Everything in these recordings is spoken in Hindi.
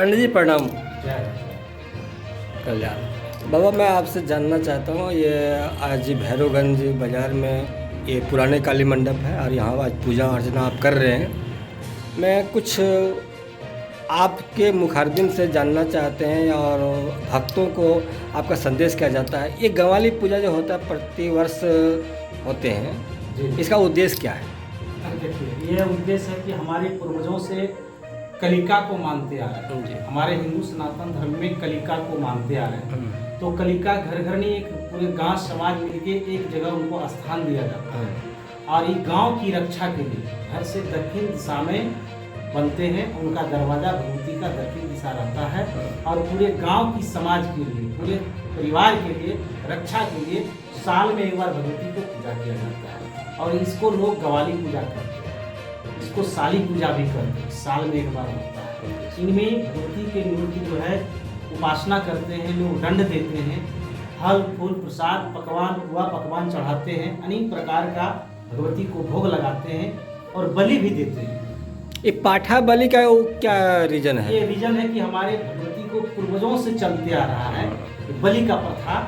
पंडित जी प्रणाम। जय कल्याण। बाबा मैं आपसे जानना चाहता हूँ, ये आज भैरवगंज बाज़ार में ये पुराने काली मंडप है और यहाँ आज पूजा अर्चना आप कर रहे हैं। मैं कुछ आपके मुखारबिन से जानना चाहते हैं और भक्तों को आपका संदेश क्या जाता है। ये गंवाली पूजा जो होता है प्रतिवर्ष होते हैं, जी। इसका उद्देश्य क्या है? देखिए, ये उद्देश्य है कि हमारे पूर्वजों से कलिका को मानते आ रहे जी। हैं। हमारे हिंदू सनातन धर्म में कलिका को मानते आ रहे हैं। तो कलिका घर घर नहीं, एक पूरे गांव समाज मिलके एक जगह उनको स्थान दिया जाता है और ये गांव की रक्षा के लिए घर से दक्षिण दिशा में बनते हैं। उनका दरवाजा भगवती का दक्षिण दिशा रहता है और पूरे गांव की समाज के लिए, पूरे परिवार के लिए, रक्षा के लिए साल में एक बार भगवती को पूजा किया जाता है और इसको लोग गवाली पूजा करते हैं। इसको साली पूजा भी करते हैं, साल में एक बार होता है। इनमें भगवती के मूर्ति जो है उपासना करते हैं लोग, दंड देते हैं, फल फूल प्रसाद पकवान पुआ पकवान चढ़ाते हैं, अनेक प्रकार का भगवती को भोग लगाते हैं और बलि भी देते हैं। ये पाठा बलि का वो क्या रीजन है? ये रीजन है कि हमारे भगवती को पूर्वजों से चलते आ रहा है, बलि का प्रथा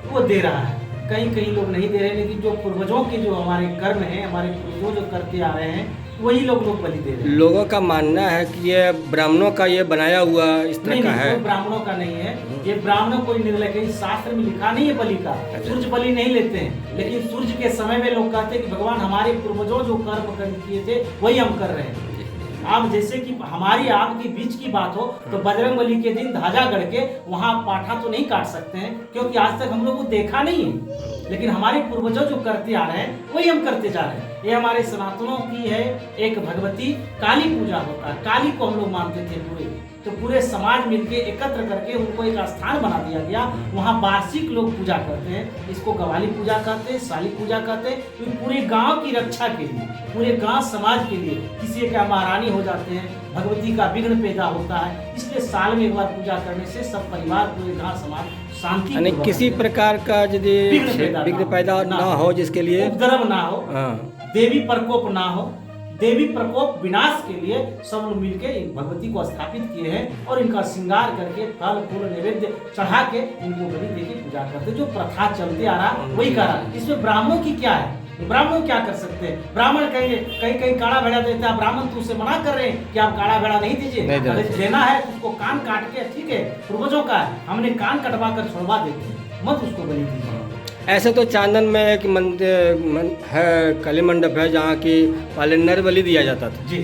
वो दे रहा है। कहीं कहीं लोग नहीं दे रहे, लेकिन जो पूर्वजों के जो हमारे कर्म हैं, हमारे पूर्वजों जो करते आ रहे हैं वही लोग बलि दे रहे हैं। लोगों का मानना है कि ये ब्राह्मणों का ये बनाया हुआ इस तरह का है। ब्राह्मणों का नहीं है, ये ब्राह्मणों कोई निर्णय, कहीं शास्त्र में लिखा नहीं है बलि का। सूर्य बलि नहीं लेते हैं, लेकिन सूर्य के समय में लोग कहते हैं कि भगवान हमारे पूर्वजों जो कर्म किए थे वही हम कर रहे हैं। आप जैसे कि हमारी आपकी बीच की बात हो तो बजरंग बली के दिन ध्वजा गढ़ के वहाँ पाठा तो नहीं काट सकते हैं, क्योंकि आज तक हम लोग को देखा नहीं है। लेकिन हमारे पूर्वजों जो करते आ रहे हैं वही हम करते जा रहे हैं। ये हमारे सनातनों की है एक भगवती काली पूजा होता है। काली को हम लोग मानते थे पूरे, तो पूरे समाज मिलके एकत्र करके उनको एक स्थान बना दिया गया। वहाँ वार्षिक लोग पूजा करते हैं। इसको गवाली पूजा कहते हैं, साली पूजा कहते हैं। तो पूरे गांव की रक्षा के लिए, पूरे गांव समाज के लिए, किसी का महारानी हो जाते हैं, भगवती का विघ्न पैदा होता है, इसलिए साल में एक बार पूजा करने से सब परिवार पूरे गांव समाज शांति, यानी किसी प्रकार का यदि विघ्न पैदा ना हो, जिसके लिए उपद्रव ना हो, देवी प्रकोप ना हो, देवी प्रकोप विनाश के लिए सब लोग मिलके भगवती को स्थापित किए हैं और इनका श्रृंगार करके फल फूल नैवेद्य चढ़ा के इनको बलि देके पूजा करते। जो प्रथा चलते आ रहा वही कर रहा। इसमें ब्राह्मणों की क्या है? ब्राह्मण क्या कर सकते हैं? ब्राह्मण कहेंगे कहीं कहीं काढ़ा भेड़ा देता है, ब्राह्मण तो उसे मना कर रहे हैं कि आप काढ़ा भेड़ा नहीं दीजिए, अगर देना है तो उसको कान काट के, ठीक है पूर्वजों का है, हमने कान कटवा कर छोड़वा देते हैं, मत उसको बलि दीजिए। ऐसे तो चांदन में एक मंदिर है, काली मंडप है, जहाँ की पहले नर बलि दिया जाता था। जी।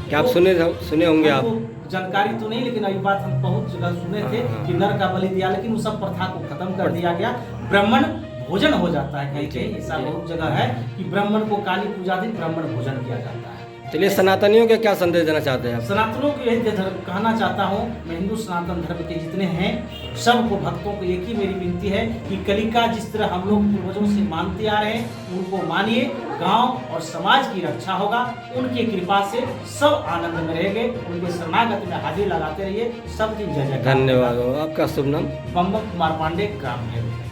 क्या आप सुने होंगे आप? जानकारी तो नहीं, लेकिन अभी बात हम बहुत जगह सुने थे कि नर का बलि दिया, लेकिन उस सब प्रथा को खत्म कर दिया गया। ब्राह्मण भोजन हो जाता है, कहीं कहीं ऐसा बहुत जगह है कि ब्राह्मण को काली पूजा दिन ब्राह्मण भोजन किया जाता है। चलिए, सनातनियों के क्या संदेश देना चाहते हैं? सनातनों को यही कहना चाहता हूँ, मैं हिंदू सनातन धर्म के जितने हैं सबको भक्तों को एक ही मेरी विनती है कि कलिका जिस तरह हम लोग पूर्वजों से मानते आ रहे हैं उनको मानिए। गांव और समाज की रक्षा होगा, उनकी कृपा से सब आनंद में रहेंगे। उनके शरणागत में हाजिर लगाते रहिए। सब दिन जय जय। धन्यवाद। आपका शुभ नाम? बम्बम कुमार पांडे, ग्राम भैरव।